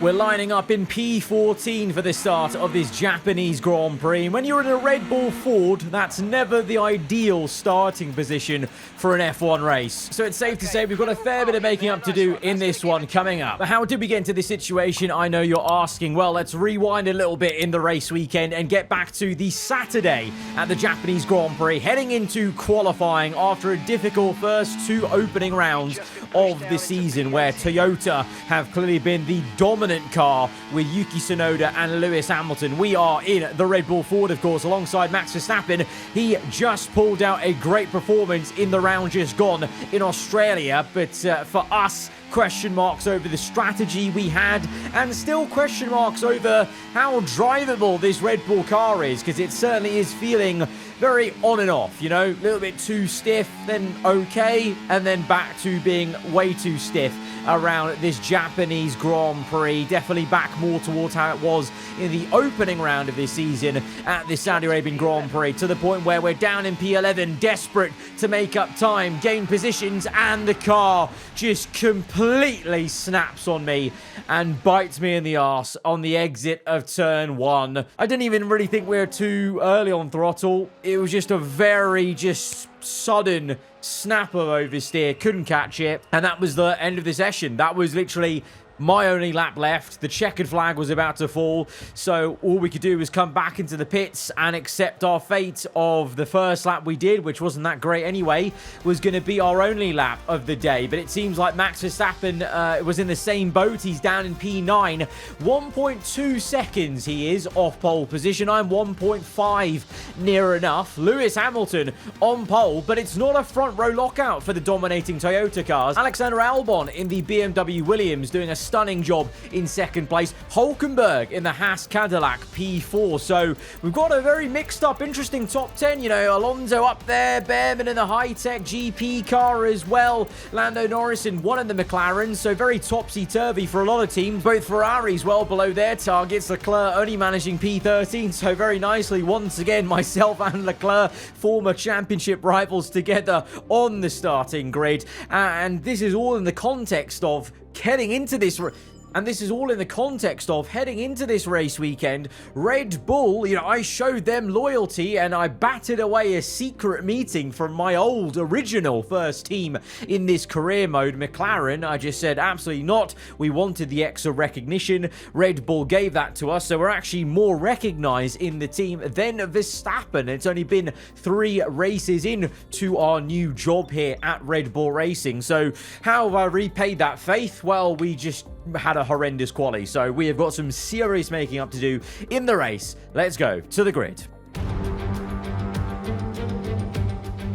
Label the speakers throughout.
Speaker 1: We're lining up in P14 for the start of this Japanese Grand Prix. And when you're in a Red Bull Ford, that's never the ideal starting position for an F1 race. So it's safe to say we've got a fair bit of making up to do in this one coming up. But how did we get into this situation? I know you're asking. Well, let's rewind a little bit in the race weekend and get back to the Saturday at the Japanese Grand Prix, heading into qualifying after a difficult first two opening rounds of the season, where Toyota have clearly been the dominant car with Yuki Tsunoda and Lewis Hamilton. We are in the Red Bull Ford, of course, alongside Max Verstappen. He just pulled out a great performance in the round just gone in Australia, but for us, question marks over the strategy we had, and still question marks over how drivable this Red Bull car is, because it certainly is feeling very on and off, you know, a little bit too stiff, then okay, and then back to being way too stiff around this Japanese Grand Prix. Definitely back more towards how it was in the opening round of this season at the Saudi Arabian Grand Prix, to the point where we're down in P11, desperate to make up time, gain positions, and the car just completely snaps on me and bites me in the arse on the exit of turn 1. I didn't even really think we were too early on throttle. It was just a very sudden snap of oversteer, couldn't catch it, and that was the end of the session. That was literally my only lap left. The checkered flag was about to fall, so all we could do was come back into the pits and accept our fate of the first lap we did, which wasn't that great anyway, was going to be our only lap of the day. But it seems like Max Verstappen was in the same boat. He's down in P9. 1.2 seconds he is off pole position. I'm 1.5 near enough. Lewis Hamilton on pole, but it's not a front row lockout for the dominating Toyota cars. Alexander Albon in the BMW Williams doing a stunning job in second place. Hulkenberg in the Haas Cadillac P4. So we've got a very mixed up, interesting top 10. You know, Alonso up there, Behrman in the high-tech GP car as well. Lando Norris in one of the McLarens. So very topsy-turvy for a lot of teams. Both Ferraris well below their targets. Leclerc only managing P13. So very nicely, once again, myself and Leclerc, former championship rivals, together on the starting grid. And this is all in the context of heading into this race weekend. Red Bull, you know, I showed them loyalty and I batted away a secret meeting from my old original first team in this career mode, McLaren. I just said, absolutely not. We wanted the extra recognition. Red Bull gave that to us, so we're actually more recognized in the team than Verstappen. It's only been 3 races in to our new job here at Red Bull Racing. So how have I repaid that faith? Well, we just had a horrendous quali, so we have got some serious making up to do in the race. Let's go to the grid.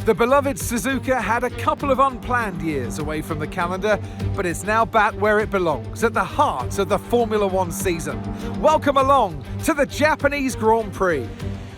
Speaker 2: The beloved Suzuka had a couple of unplanned years away from the calendar, but it's now back where it belongs, at the heart of the Formula One season. Welcome along to the Japanese Grand Prix.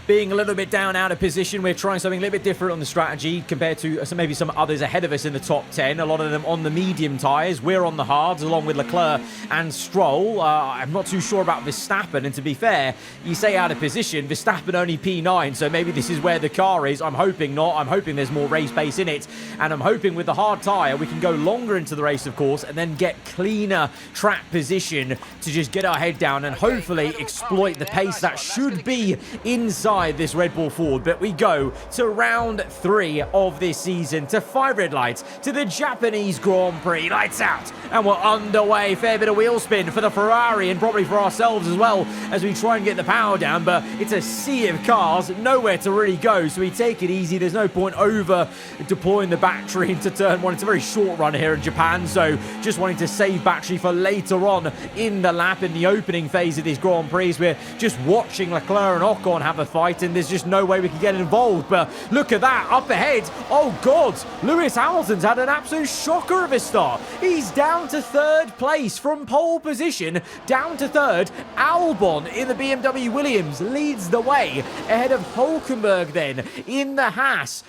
Speaker 1: Being a little bit down out of position, we're trying something a little bit different on the strategy compared to maybe some others ahead of us in the top 10. A lot of them on the medium tyres. We're on the hards, along with Leclerc and Stroll. I'm not too sure about Verstappen, and to be fair, you say out of position, Verstappen only P9, so maybe this is where the car is. I'm hoping not. I'm hoping there's more race pace in it, and I'm hoping with the hard tyre we can go longer into the race, of course, and then get cleaner track position to just get our head down and hopefully exploit the pace that should be inside this Red Bull Ford. But we go to round 3 of this season, to 5 red lights, to the Japanese Grand Prix. Lights out, and we're underway. Fair bit of wheel spin for the Ferrari and probably for ourselves as well as we try and get the power down, but it's a sea of cars, nowhere to really go, so we take it easy. There's no point over deploying the battery into turn 1. It's a very short run here in Japan, so just wanting to save battery for later on in the lap, in the opening phase of this Grand Prix. We're just watching Leclerc and Ocon have a fight, and there's just no way we can get involved. But look at that up ahead. Oh god, Lewis Hamilton's had an absolute shocker of a start. He's down to 3rd place from pole position, down to 3rd. Albon in the BMW Williams leads the way ahead of Hulkenberg then in the Haas.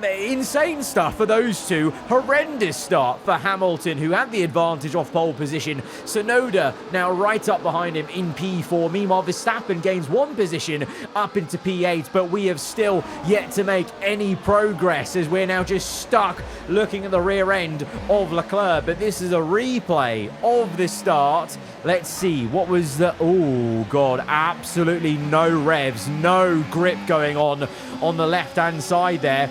Speaker 1: Insane stuff for those two. Horrendous start for Hamilton, who had the advantage off pole position. Tsunoda now right up behind him in P4. Meanwhile, Verstappen gains 1 position up into to P8, but we have still yet to make any progress as we're now just stuck looking at the rear end of Leclerc. But this is a replay of the start. Let's see, what was the... Oh, God, absolutely no revs, no grip going on the left-hand side there.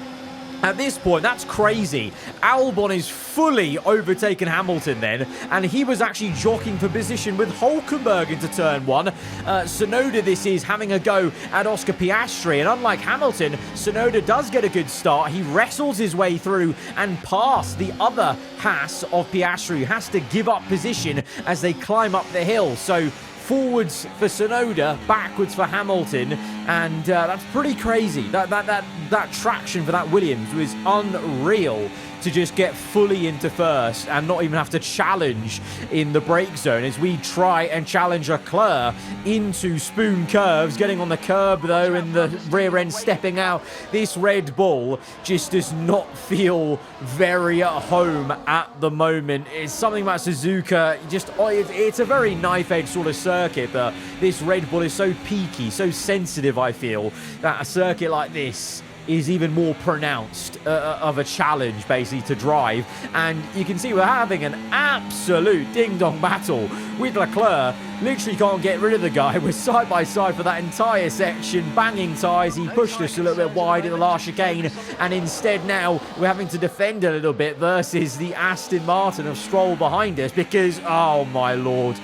Speaker 1: At this point, that's crazy. Albon is fully overtaken Hamilton then, and he was actually jockeying for position with Hülkenberg into turn 1. Tsunoda, this is having a go at Oscar Piastri, and unlike Hamilton, Tsunoda does get a good start. He wrestles his way through and past the other Haas of Piastri, who has to give up position as they climb up the hill. So forwards for Tsunoda, backwards for Hamilton, and that's pretty crazy. That traction for that Williams was unreal to just get fully into first and not even have to challenge in the brake zone as we try and challenge Leclerc into spoon curves, getting on the curb though, and the rear end stepping out. This Red Bull just does not feel very at home at the moment. It's something about Suzuka, just it's a very knife-edge sort of circuit, but this Red Bull is so peaky, so sensitive, I feel, that a circuit like this is even more pronounced of a challenge, basically, to drive. And you can see we're having an absolute ding-dong battle with Leclerc. Literally can't get rid of the guy. We're side by side for that entire section, banging tyres. He pushed us a little bit wide at the last chicane, and instead now we're having to defend a little bit versus the Aston Martin of Stroll behind us because, oh my lord,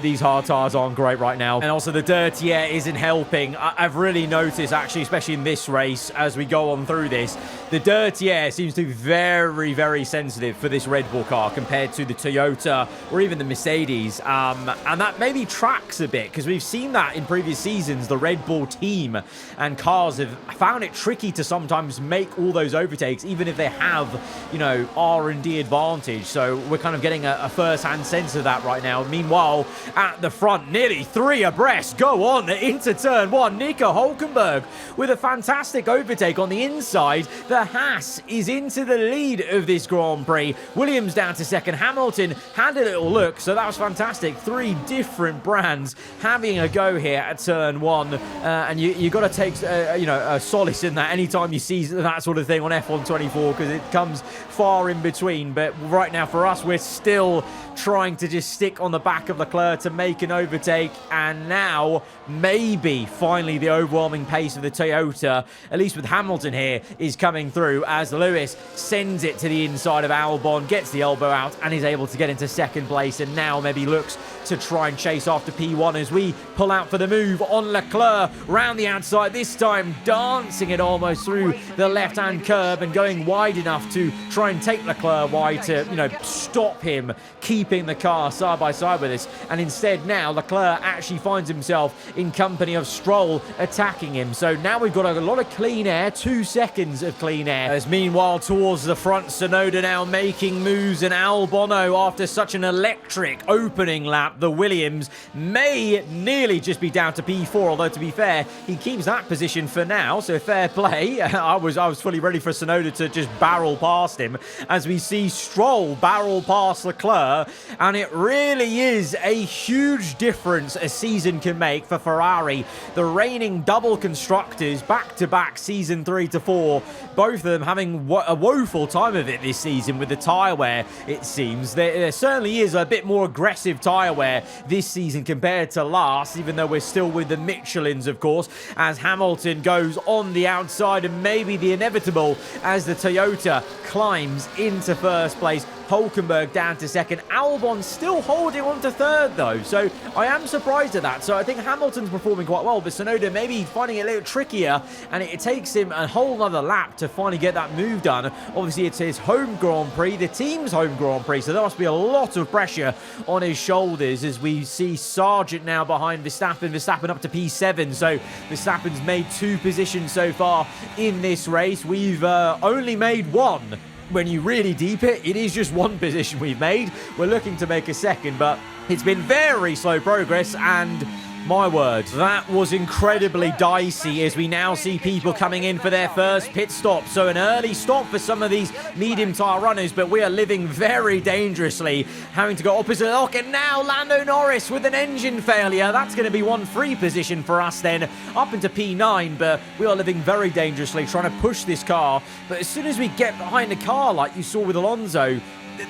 Speaker 1: these hard tyres aren't great right now. And also the dirty air isn't helping. I've really noticed, actually, especially in this race, as we go on through this, the dirty air seems to be very, very sensitive for this Red Bull car compared to the Toyota or even the Mercedes. And that maybe tracks a bit because we've seen that in previous seasons. The Red Bull team and cars have found it tricky to sometimes make all those overtakes, even if they have, you know, R&D advantage. So we're kind of getting a first-hand sense of that right now. Meanwhile, at the front, nearly 3 abreast, go on into turn 1. Nico Hülkenberg with a fantastic overtake on the inside. The Haas is into the lead of this Grand Prix. Williams down to second. Hamilton had a little look, so that was fantastic. 3 different brands having a go here at turn 1, and you got to take a solace in that anytime you see that sort of thing on F1 24 because it comes far in between. But right now for us, we're still trying to just stick on the back of Leclerc to make an overtake, and now maybe finally the overwhelming pace of the Toyota, at least with Hamilton here, is coming through as Lewis sends it to the inside of Albon, gets the elbow out and is able to get into second place, and now maybe looks to try and chase after P1 as we pull out for the move on Leclerc round the outside, this time dancing it almost through the left-hand curb and going wide enough to try and take Leclerc wide to, you know, stop him keeping the car side by side with us. And instead now Leclerc actually finds himself in company of Stroll attacking him. So now we've got a lot of clean air, 2 seconds of clean air. As meanwhile towards the front, Tsunoda now making moves, and Albon, after such an electric opening lap, the Williams may nearly just be down to P4, although to be fair, he keeps that position for now, so fair play. I was fully ready for Tsunoda to just barrel past him as we see Stroll barrel past Leclerc, and it really is a huge difference a season can make for Ferrari. The reigning double constructors, back-to-back season 3 to 4, both of them having a woeful time of it this season with the tyre wear, it seems. There certainly is a bit more aggressive tyre wear this season compared to last, even though we're still with the Michelins, of course, as Hamilton goes on the outside, and maybe the inevitable as the Toyota climbs into first place. Hülkenberg down to second. Albon still holding on to third, though, so I am surprised at that. So I think Hamilton's performing quite well, but Tsunoda maybe finding it a little trickier, and it takes him a whole other lap to finally get that move done. Obviously, it's his home Grand Prix, the team's home Grand Prix, so there must be a lot of pressure on his shoulders as we see Sargent now behind Verstappen. Verstappen up to P7, so Verstappen's made 2 positions so far in this race. We've only made 1. When you really deep it, it is just 1 position we've made. We're looking to make a second, but it's been very slow progress, and My word, that was incredibly dicey as we now see people coming in for their first pit stop. So an early stop for some of these medium tyre runners, but we are living very dangerously, having to go opposite lock. And now Lando Norris with an engine failure. That's going to be one free position for us then, up into P9, but we are living very dangerously, trying to push this car. But as soon as we get behind the car, like you saw with Alonso,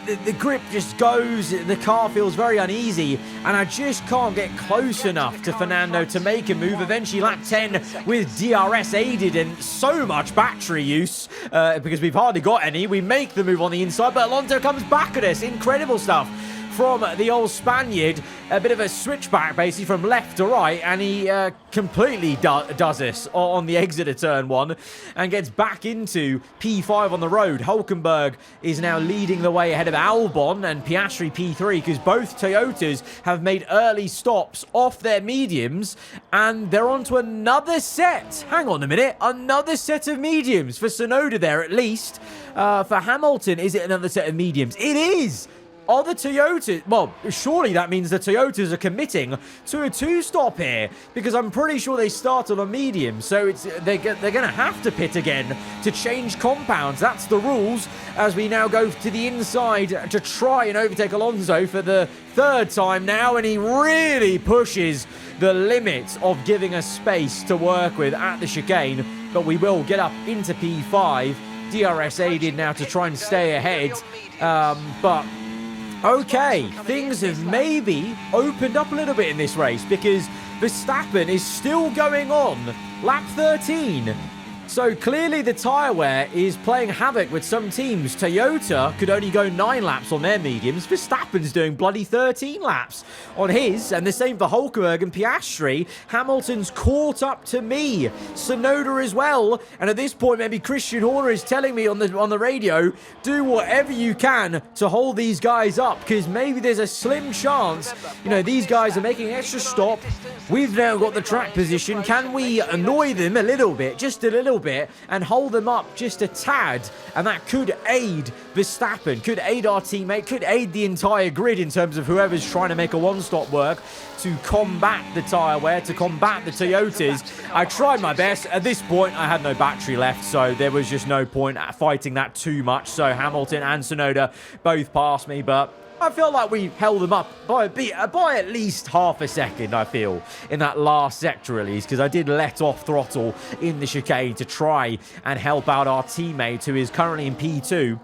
Speaker 1: the grip just goes, the car feels very uneasy, and I just can't get close enough to Fernando to make a move. Eventually lap 10 with DRS aided and so much battery use because we've hardly got any. We make the move on the inside, but Alonso comes back at us. Incredible stuff from the old Spaniard. A bit of a switchback basically from left to right, and he completely does this on the exit of turn 1 and gets back into P5 on the road. Hulkenberg is now leading the way ahead of Albon and Piastri P3 because both Toyotas have made early stops off their mediums, and they're on to another set. Hang on a minute, another set of mediums for Tsunoda there at least. For Hamilton, is it another set of mediums? It is! Are the Toyotas... Well, surely that means the Toyotas are committing to a 2-stop here, because I'm pretty sure they started on medium, so they're going to have to pit again to change compounds. That's the rules, as we now go to the inside to try and overtake Alonso for the 3rd time now, and he really pushes the limit of giving us space to work with at the chicane, but we will get up into P5. DRS aided now to try and stay ahead, but... Okay, things have maybe opened up a little bit in this race because Verstappen is still going on. Lap 13. So clearly the tyre wear is playing havoc with some teams. Toyota could only go 9 laps on their mediums. Verstappen's doing bloody 13 laps on his, and the same for Hulkenberg and Piastri. Hamilton's caught up to me. Tsunoda as well. And at this point, maybe Christian Horner is telling me on the radio, do whatever you can to hold these guys up, because maybe there's a slim chance, you know, these guys are making an extra stop. We've now got the track position. Can we annoy them a little bit, just a little bit, and hold them up just a tad? And that could aid Verstappen, could aid our teammate, could aid the entire grid in terms of whoever's trying to make a one-stop work to combat the tyre wear, to combat the Toyotas. I tried my best. At this point, I had no battery left, so there was just no point at fighting that too much. So Hamilton and Tsunoda both passed me, but I feel like we held them up by at least half a second, I feel, in that last sector at least, because I did let off throttle in the chicane to try and help out our teammate who is currently in P2.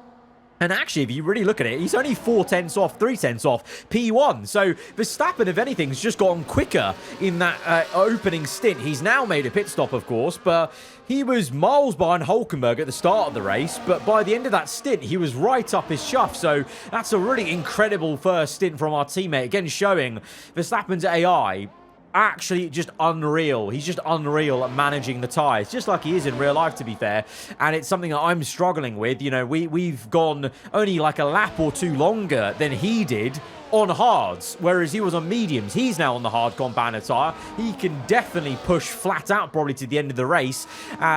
Speaker 1: And actually, if you really look at it, he's only 4 tenths off, 3 tenths off P1. So Verstappen, if anything, has just gotten quicker in that opening stint. He's now made a pit stop, of course, but he was miles behind Hulkenberg at the start of the race. But by the end of that stint, he was right up his chuff. So that's a really incredible first stint from our teammate. Again, showing Verstappen's AI actually just unreal. He's just unreal at managing the tyres, just like he is in real life, to be fair. And it's something that I'm struggling with. You know, we've gone only like a lap or 2 longer than he did on hards, whereas he was on mediums. He's now on the hard compounded tyre. He can definitely push flat out probably to the end of the race.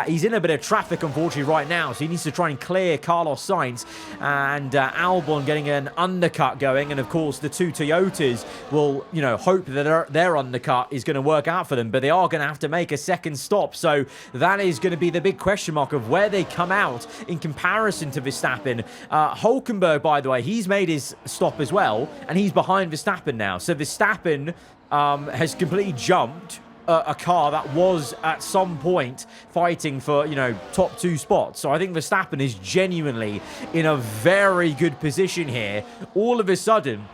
Speaker 1: He's in a bit of traffic, unfortunately, right now, so he needs to try and clear Carlos Sainz, and Albon getting an undercut going, and of course the 2 Toyotas will, you know, hope that their undercut is going to work out for them, but they are going to have to make a second stop. So that is going to be the big question mark of where they come out in comparison to Verstappen. Hulkenberg, by the way, he's made his stop as well, and he's behind Verstappen now. So Verstappen has completely jumped a car that was at some point fighting for, you know, top 2 spots. So I think Verstappen is genuinely in a very good position here. All of a sudden,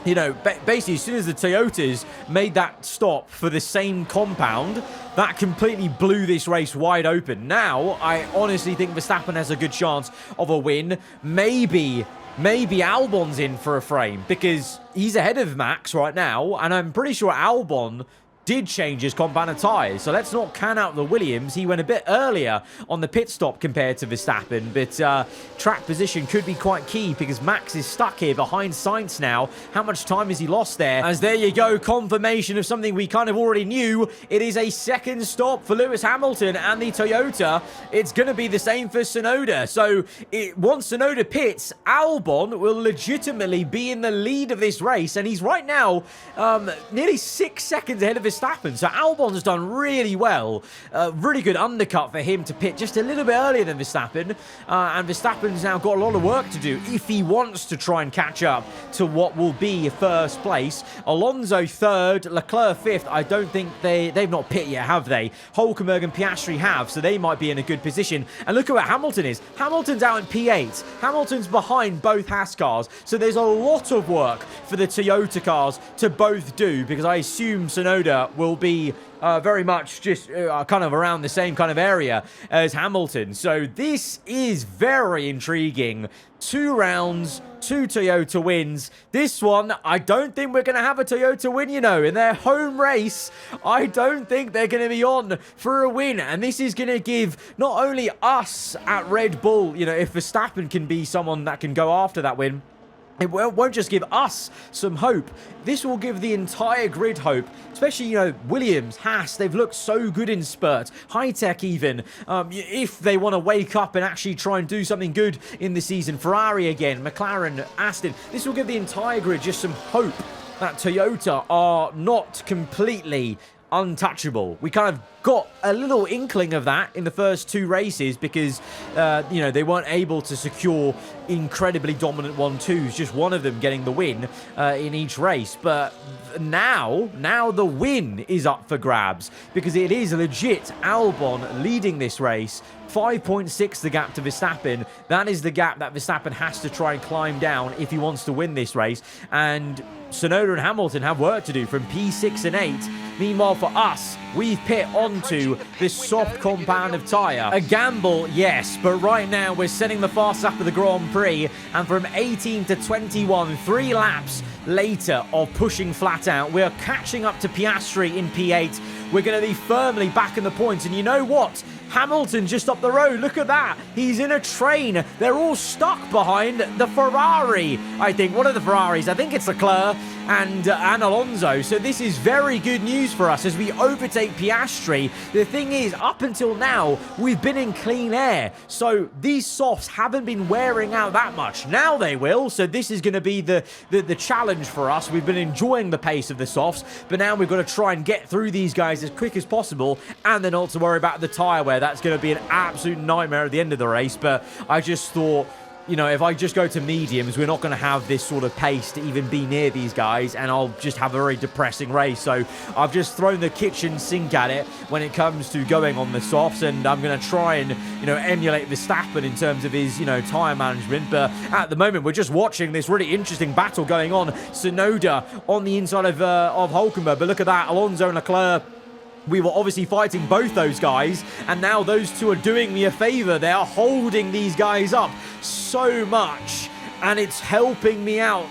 Speaker 1: you know, basically as soon as the Toyotas made that stop for the same compound, that completely blew this race wide open. Now, I honestly think Verstappen has a good chance of a win. Maybe Albon's in for a frame, because he's ahead of Max right now, and I'm pretty sure Albon did change his compounded tyres. So let's not can out the Williams. He went a bit earlier on the pit stop compared to Verstappen, but track position could be quite key because Max is stuck here behind Sainz now. How much time has he lost there? As there you go, confirmation of something we kind of already knew. It is a second stop for Lewis Hamilton and the Toyota. It's going to be the same for Tsunoda. So once Tsunoda pits, Albon will legitimately be in the lead of this race, and he's right now nearly 6 seconds ahead of Verstappen Verstappen. So Albon's done really well. Really good undercut for him to pit just a little bit earlier than Verstappen. And Verstappen's now got a lot of work to do if he wants to try and catch up to what will be first place. Alonso third, Leclerc fifth. I don't think they've not pit yet, have they? Hülkenberg and Piastri have, so they might be in a good position. And look at where Hamilton is. Hamilton's out in P8. Hamilton's behind both Haas cars. So there's a lot of work for the Toyota cars to both do, because I assume Tsunoda will be very much just kind of around the same kind of area as Hamilton. So this is very intriguing. 2 rounds, 2 Toyota wins. This one, I don't think we're going to have a Toyota win, you know. In their home race, I don't think they're going to be on for a win. And this is going to give not only us at Red Bull, you know, if Verstappen can be someone that can go after that win, it won't just give us some hope. This will give the entire grid hope, especially, you know, Williams, Haas. They've looked so good in spurts. High-Tech even. If they want to wake up and actually try and do something good in the season. Ferrari again, McLaren, Aston. This will give the entire grid just some hope that Toyota are not completely untouchable. We kind of got a little inkling of that in the first 2 races because, you know, they weren't able to secure incredibly dominant 1-2s, just one of them getting the win in each race. But now the win is up for grabs because it is legit Albon leading this race. 5.6 the gap to Verstappen. That is the gap that Verstappen has to try and climb down if he wants to win this race. And Tsunoda and Hamilton have work to do from P6 and 8. Meanwhile, for us, we've pit onto this soft compound of Tyre. A gamble, yes, but right now we're setting the fastest lap of the Grand Prix, and from 18 to 21, 3 laps later of pushing flat out, we're catching up to Piastri in P8. We're going to be firmly back in the points, and you know what? Hamilton just up the road. Look at that. He's in a train. They're all stuck behind the Ferrari. I think one of the Ferraris. I think it's Leclerc and Alonso. So this is very good news for us as we overtake Piastri. The thing is, up until now, we've been in clean air. So these softs haven't been wearing out that much. Now they will. So this is going to be the challenge for us. We've been enjoying the pace of the softs, but now we've got to try and get through these guys as quick as possible, and then not to worry about the tyre wear. That's going to be an absolute nightmare at the end of the race. But I just thought, you know, if I just go to mediums, we're not going to have this sort of pace to even be near these guys, and I'll just have a very depressing race. So I've just thrown the kitchen sink at it when it comes to going on the softs, and I'm going to try and, you know, emulate Verstappen in terms of his, you know, tyre management. But at the moment, we're just watching this really interesting battle going on. Tsunoda on the inside of Hülkenberg, but look at that, Alonso and Leclerc. We were obviously fighting both those guys, and now those two are doing me a favor. They are holding these guys up so much, and it's helping me out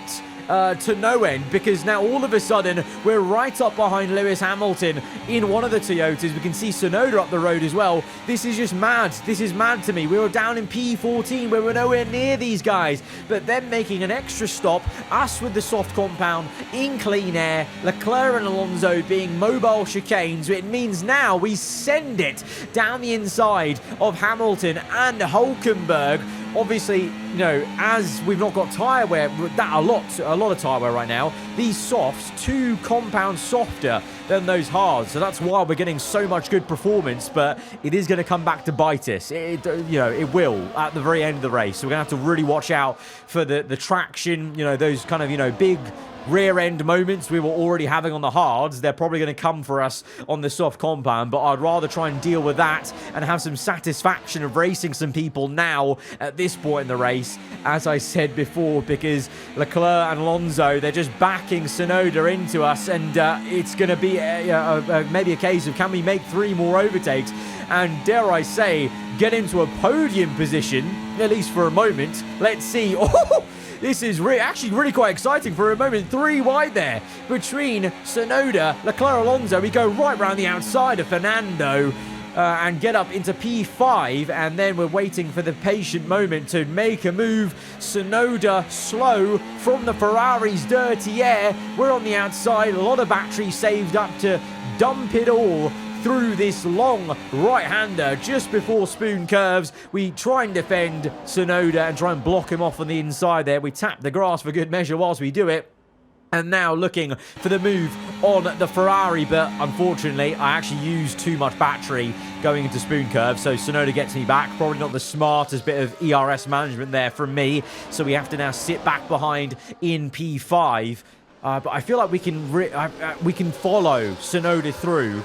Speaker 1: to no end, because now all of a sudden we're right up behind Lewis Hamilton in one of the Toyotas. We can see Tsunoda up the road as well. This is just mad. This is mad to me. We were down in P14 where we're nowhere near these guys, but them making an extra stop, us with the soft compound in clean air, Leclerc and Alonso being mobile chicanes. It means now we send it down the inside of Hamilton and Hülkenberg. Obviously, you know, as we've not got tyre wear, a lot of tyre wear right now, these softs, 2 compounds softer than those hards. So that's why we're getting so much good performance, but it is going to come back to bite us. You know, it will at the very end of the race. So we're going to have to really watch out for the traction, you know, those kind of, you know, big rear end moments we were already having on the hards. They're probably going to come for us on the soft compound, but I'd rather try and deal with that and have some satisfaction of racing some people now at this point in the race, as I said before, because Leclerc and Alonso, they're just backing Tsunoda into us, and it's going to be maybe a case of, can we make 3 more overtakes and, dare I say, get into a podium position, at least for a moment. Let's see. Oh, this is actually really quite exciting for a moment. 3 wide there between Tsunoda, Leclerc, Alonso. We go right round the outside of Fernando and get up into P5, and then we're waiting for the patient moment to make a move. Tsunoda slow from the Ferrari's dirty air. We're on the outside, a lot of battery saved up to dump it all through this long right-hander just before Spoon curves. We try and defend Tsunoda and try and block him off on the inside there. We tap the grass for good measure whilst we do it. And now looking for the move on the Ferrari, but unfortunately, I actually used too much battery going into spoon curve, so Tsunoda gets me back. Probably not the smartest bit of ERS management there from me, so we have to now sit back behind in P5. But I feel like we can follow Tsunoda through.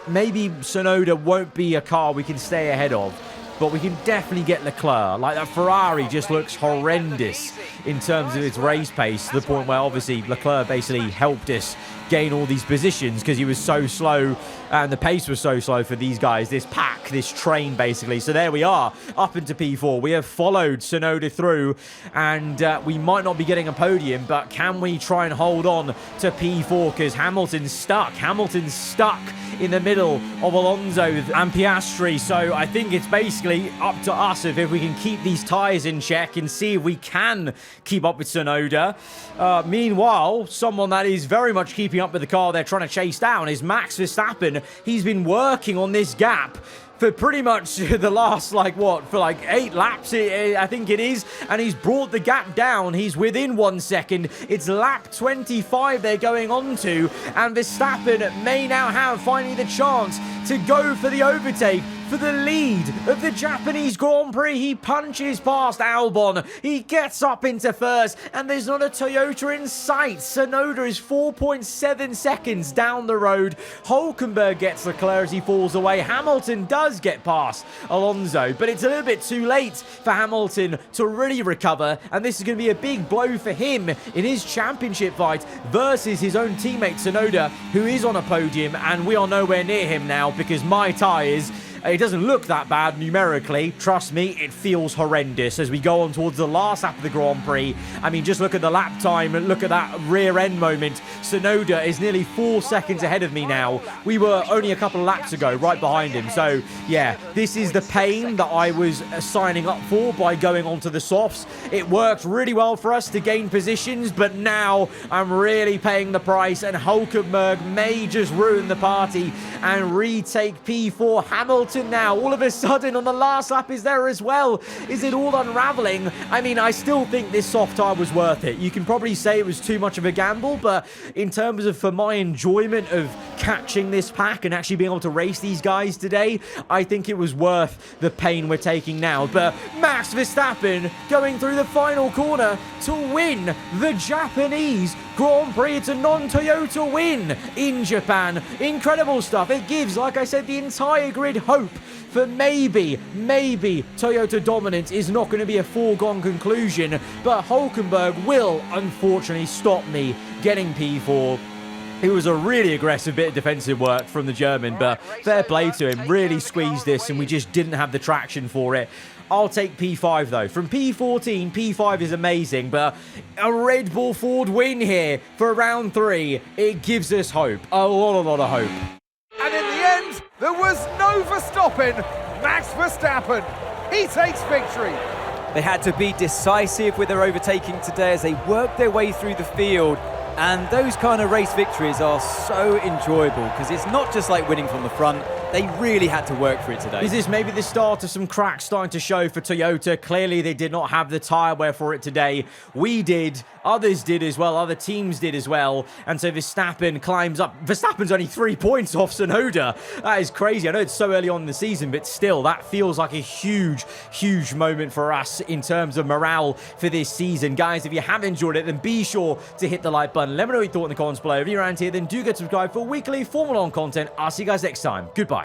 Speaker 1: Maybe Tsunoda won't be a car we can stay ahead of, but we can definitely get Leclerc. Like, that Ferrari just looks horrendous in terms of its race pace, to the point where obviously Leclerc basically helped us gain all these positions because he was so slow and the pace was so slow for these guys, this pack, this train basically. So there we are, up into P4. We have followed Tsunoda through, and we might not be getting a podium, but can we try and hold on to P4 because Hamilton's stuck. Hamilton's stuck in the middle of Alonso and Piastri. So I think it's basically up to us if we can keep these tyres in check and see if we can keep up with Tsunoda. Meanwhile, someone that is very much keeping up with the car they're trying to chase down is Max Verstappen. He's been working on this gap for pretty much the last, for 8 laps, I think it is. And he's brought the gap down. He's within 1 second. It's lap 25 they're going on to. And Verstappen may now have finally the chance to go for the overtake, for the lead of the Japanese Grand Prix. He punches past Albon. He gets up into first, and there's not a Toyota in sight. Tsunoda is 4.7 seconds down the road. Hulkenberg gets Leclerc as he falls away. Hamilton does get past Alonso, but it's a little bit too late for Hamilton to really recover, and this is going to be a big blow for him in his championship fight versus his own teammate Tsunoda, who is on a podium, and we are nowhere near him now because my tyres, it doesn't look that bad numerically. Trust me, it feels horrendous as we go on towards the last lap of the Grand Prix. I mean, just look at the lap time and look at that rear end moment. Tsunoda is nearly 4 seconds ahead of me now. We were only a couple of laps ago, right behind him. So, yeah, this is the pain that I was signing up for by going onto the softs. It worked really well for us to gain positions, but now I'm really paying the price, and Hulkenberg may just ruin the party and retake P4. Hamilton now, all of a sudden, on the last lap is there as well. Is it all unraveling? I mean, I still think this soft tire was worth it. You can probably say it was too much of a gamble, but in terms of for my enjoyment of catching this pack and actually being able to race these guys today, I think it was worth the pain we're taking now. But Max Verstappen going through the final corner to win the Japanese Grand Prix. It's a non-Toyota win in Japan. Incredible stuff. It gives, like I said, the entire grid hope for maybe Toyota dominance is not going to be a foregone conclusion, but Hulkenberg will unfortunately stop me getting P4. It was a really aggressive bit of defensive work from the German, but fair play to him. Really squeezed this, and we just didn't have the traction for it. I'll take P5 though. From P14, P5 is amazing, but a Red Bull Ford win here for round 3, it gives us hope. A lot of hope.
Speaker 2: And in the end, there was no Verstappen. Max Verstappen, he takes victory.
Speaker 3: They had to be decisive with their overtaking today as they worked their way through the field. And those kind of race victories are so enjoyable because it's not just like winning from the front. They really had to work for it today.
Speaker 1: Is this maybe the start of some cracks starting to show for Toyota? Clearly, they did not have the tyre wear for it today. We did. Others did as well. Other teams did as well. And so Verstappen climbs up. Verstappen's only 3 points off Tsunoda. That is crazy. I know it's so early on in the season, but still, that feels like a huge moment for us in terms of morale for this season. Guys, if you have enjoyed it, then be sure to hit the like button. Let me know what you thought in the comments below. If you're around here, then do get subscribed for weekly Formula 1 content. I'll see you guys next time. Goodbye.